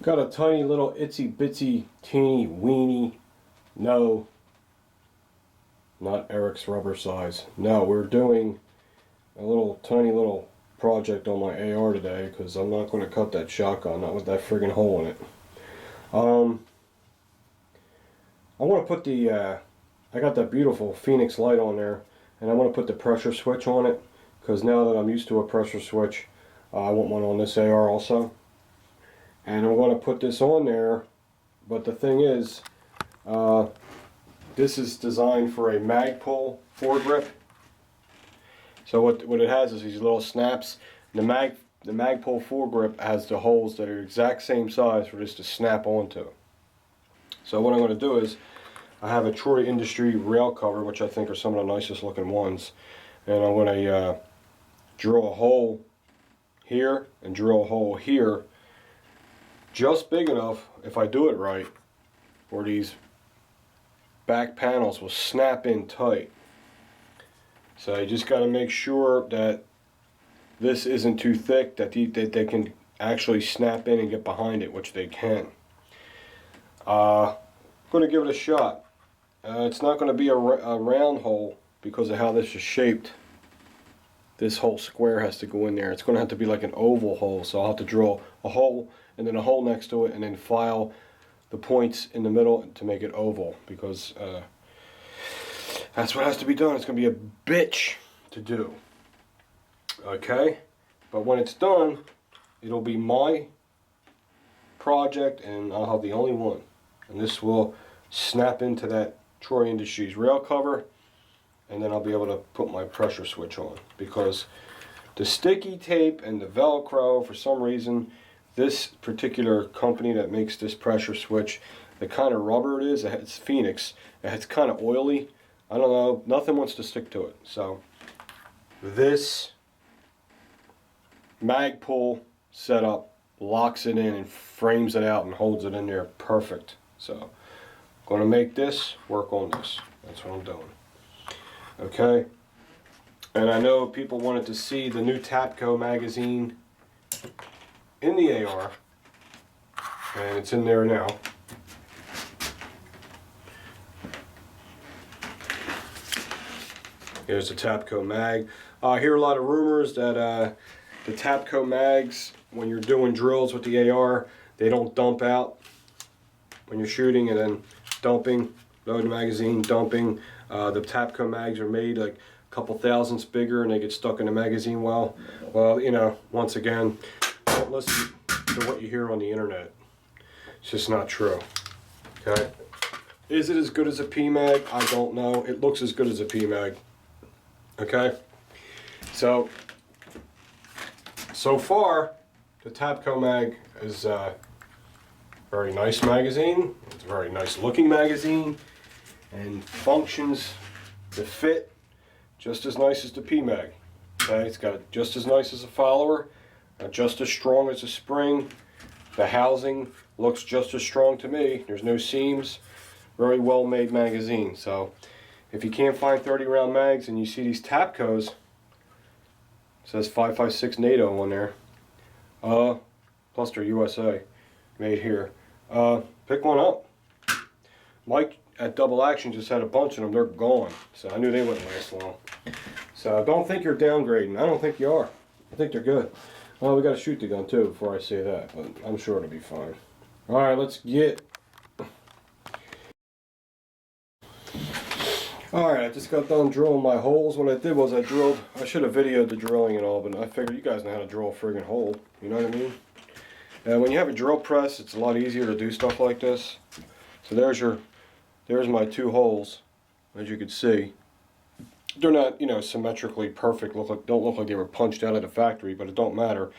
Got a tiny little itsy bitsy teeny weeny, no, not Eric's rubber size. No, we're doing a little tiny little project on my AR today because I'm not going to cut that shotgun, not with that friggin' hole in it. I want to put the, I got that beautiful Phoenix light on there, and I want to put the pressure switch on it because now that I'm used to a pressure switch, I want one on this AR also. And I'm going to put this on there, but the thing is, this is designed for a mag pull foregrip. So what it has is these little snaps. The mag pull foregrip has the holes that are the exact same size for this to snap onto. So what I'm going to do is, I have a Troy Industry rail cover, which I think are some of the nicest looking ones, and I'm going to drill a hole here and drill a hole here, just big enough, if I do it right, where these back panels will snap in tight. So you just got to make sure that this isn't too thick, that they can actually snap in and get behind it, which they can. I'm going to give it a shot. It's not going to be a round hole because of how this is shaped. This whole square has to go in there. It's going to have to be like an oval hole, so I'll have to drill a hole and then a hole next to it and then file the points in the middle to make it oval, because that's what has to be done. It's going to be a bitch to do. Okay? But when it's done, it'll be my project and I'll have the only one. And this will snap into that Troy Industries rail cover, and then I'll be able to put my pressure switch on, because the sticky tape and the Velcro, for some reason, this particular company that makes this pressure switch, the kind of rubber it is, it's Phoenix, it's kind of oily. I don't know, nothing wants to stick to it. So this mag pull setup locks it in and frames it out and holds it in there perfect. So going to make this work on this. That's what I'm doing. Okay. And I know people wanted to see the new Tapco magazine in the AR, and it's in there now. Here's the Tapco mag. I hear a lot of rumors that the Tapco mags, when you're doing drills with the AR, they don't dump out when you're shooting, and then dumping, loading magazine, dumping. The Tapco mags are made like a couple thousandths bigger and they get stuck in the magazine well. Well, you know, once again, don't listen to what you hear on the internet. It's just not true. Okay? Is it as good as a PMag? I don't know. It looks as good as a PMag. Okay? So far, the Tapco mag is very nice magazine. It's a very nice looking magazine and functions the fit just as nice as the PMag. Okay, it's got just as nice as a follower, just as strong as a spring. The housing looks just as strong to me. There's no seams. Very well made magazine. So if you can't find 30 round mags and you see these Tapcos, it says 556 NATO on there, plus they're USA, made here. Pick one up. Mike at Double Action just had a bunch of them. They're gone, so I knew they wouldn't last long. So don't think you're downgrading. I don't think you are. I think they're good. Well, we got to shoot the gun too before I say that, but I'm sure it'll be fine. All right, let's get. All right, I just got done drilling my holes. What I did was I should have videoed the drilling and all, but I figured you guys know how to drill a friggin' hole. You know what I mean? And when you have a drill press, it's a lot easier to do stuff like this. So there's my two holes, as you can see. They're not, you know, symmetrically perfect. Don't look like they were punched out of the factory, but it don't matter,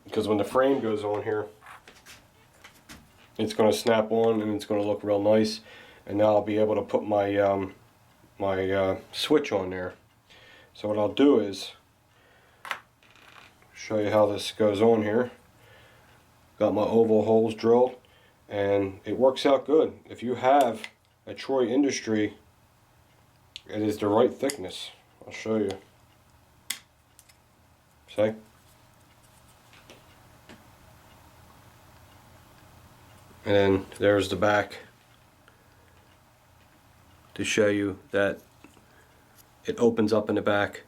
because when the frame goes on here, it's going to snap on and it's going to look real nice. And now I'll be able to put my switch on there. So what I'll do is show you how this goes on here. Got my oval holes drilled, and it works out good. If you have a Troy Industry, it is the right thickness. I'll show you. See? And then there's the back to show you that it opens up in the back,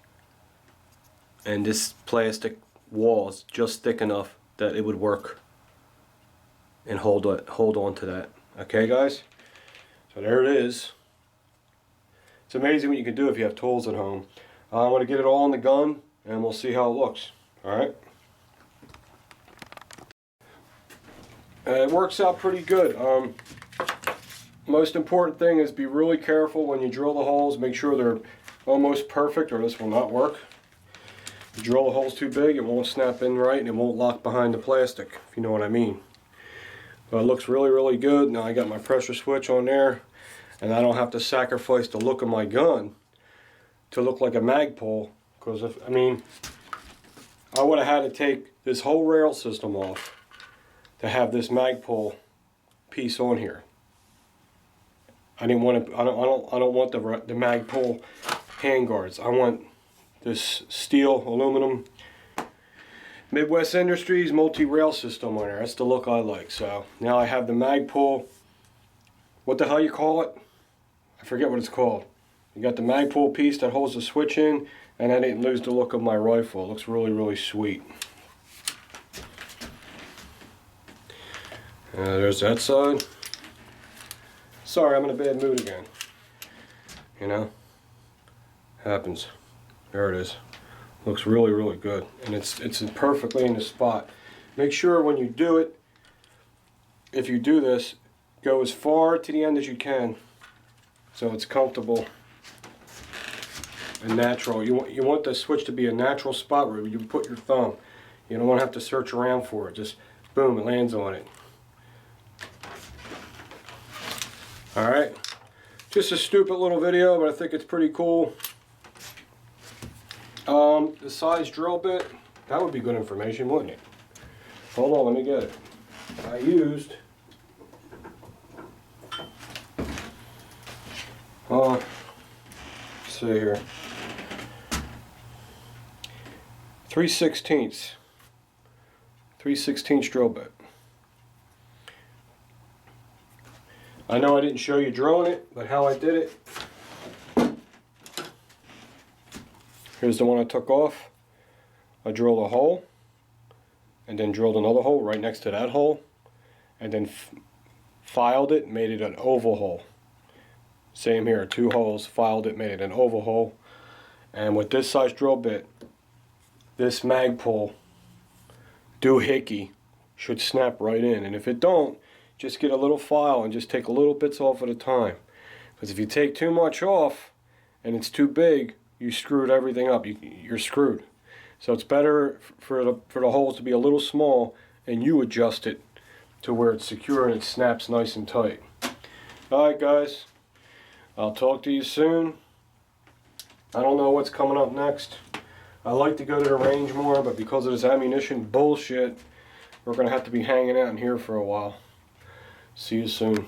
and this plastic wall is just thick enough that it would work and hold on to that. Okay guys, so there it is. It's amazing what you can do if you have tools at home. I'm going to get it all in the gun and we'll see how it looks. Alright, it works out pretty good. Most important thing is be really careful when you drill the holes. Make sure they're almost perfect or this will not work. If you drill the holes too big, it won't snap in right and it won't lock behind the plastic, if you know what I mean. But it looks really, really good. Now I got my pressure switch on there, and I don't have to sacrifice the look of my gun to look like a Magpul, because I would have had to take this whole rail system off to have this Magpul piece on here. I didn't want to. I don't want the Magpul handguards. I want this steel, aluminum, Midwest Industries multi-rail system on there. That's the look I like. So now I have the Magpul. What the hell you call it? I forget what it's called. You got the Magpul piece that holds the switch in, and I didn't lose the look of my rifle. It looks really, really sweet. There's that side. Sorry, I'm in a bad mood again. You know, happens. There it is. Looks really, really good, and it's perfectly in the spot. Make sure when you do it, if you do this, go as far to the end as you can, so it's comfortable and natural. You want the switch to be a natural spot where you put your thumb. You don't want to have to search around for it. Just boom, it lands on it. All right, just a stupid little video, but I think it's pretty cool. The size drill bit, that would be good information, wouldn't it? Hold on, let me get it. I used let's see here, 3/16 drill bit. I know I didn't show you drilling it, but how I did it. Here's the one I took off. I drilled a hole, and then drilled another hole right next to that hole, and then filed it, made it an oval hole. Same here, 2 holes, filed it, made it an oval hole. And with this size drill bit, this Magpul doohickey should snap right in. And if it don't, just get a little file and just take a little bits off at a time. Because if you take too much off and it's too big, you screwed everything up. You're screwed. So it's better for the holes to be a little small, and you adjust it to where it's secure and it snaps nice and tight. Alright guys, I'll talk to you soon. I don't know what's coming up next. I like to go to the range more, but because of this ammunition bullshit, we're going to have to be hanging out in here for a while. See you soon.